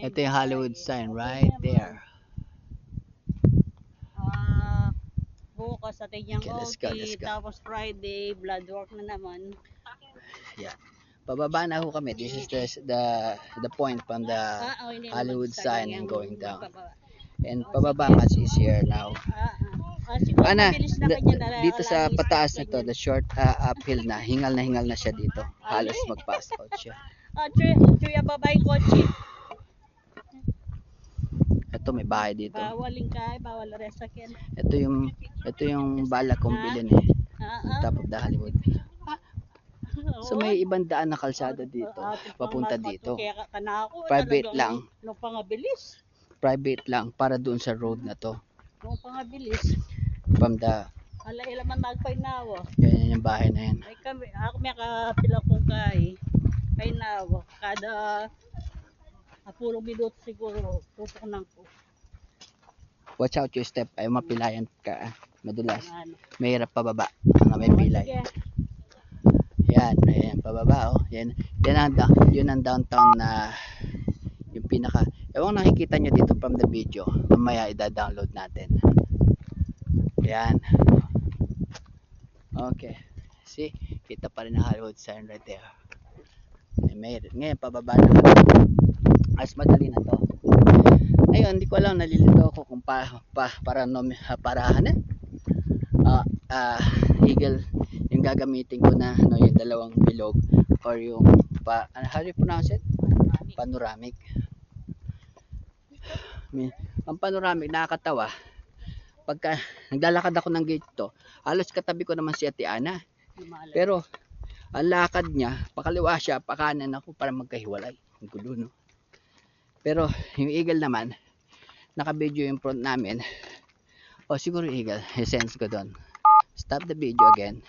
Ito yung Hollywood sign right there. Bukas sa Tinyang Okay, let's go, let's Oki, go. tapos Friday, blood work na naman. Yeah. Pababa na ho kami. This is the point from the Hindi Hollywood sign and going down. magpababa. And pababa much easier now. Siguro Ana, mabilis na kanya dito sa lagi pataas step na to, kanya. the short uphill na hingal na siya dito. Halos mag-pass out siya. Chuya babay kotse. Ito may bahay dito. Bawaling kay, bawal resakyan. Ito yung bala kong bilhin eh. Top of the Hollywood. So may ibang daan na kalsada dito, papunta dito. Private lang. Nung pangabilis. Private lang para doon sa road na to. Nung pangabilis. From the Ala man nagpay nawa. yan yung bahay na yan. Ay kami, ako may kapila kong kay nawa. Kada 10 minuto siguro tutok nang ko. Watch out your step, ay mapilayan ka madulas. Ano? Mahirap pababa, mga may pilay. Yan, ayan, pababa oh. Yun ang downtown na yung pinaka, ewan nakikita nyo dito from the video, mamaya i-download natin. Yan. Okay. See, kita pa rin ang Hollywood sign right there. Ngayon, pababa na kami. As madali na to. Ayun, hindi ko alam, nalilito ako kung eagle yung gagamitin ko na yung dalawang bilog or yung how do you pronounce it? Panoramic. Ang panoramic nakakatawa pagka naglalakad ako ng gate to, halos katabi ko naman si Ate Ana, pero ang lakad niya pakaliwa siya, pakanan ako para magkahiwalay. Ang gulo, no? Pero yung eagle naman naka-video yung front namin, siguro eagle, i-sense ko doon. Stop the video again.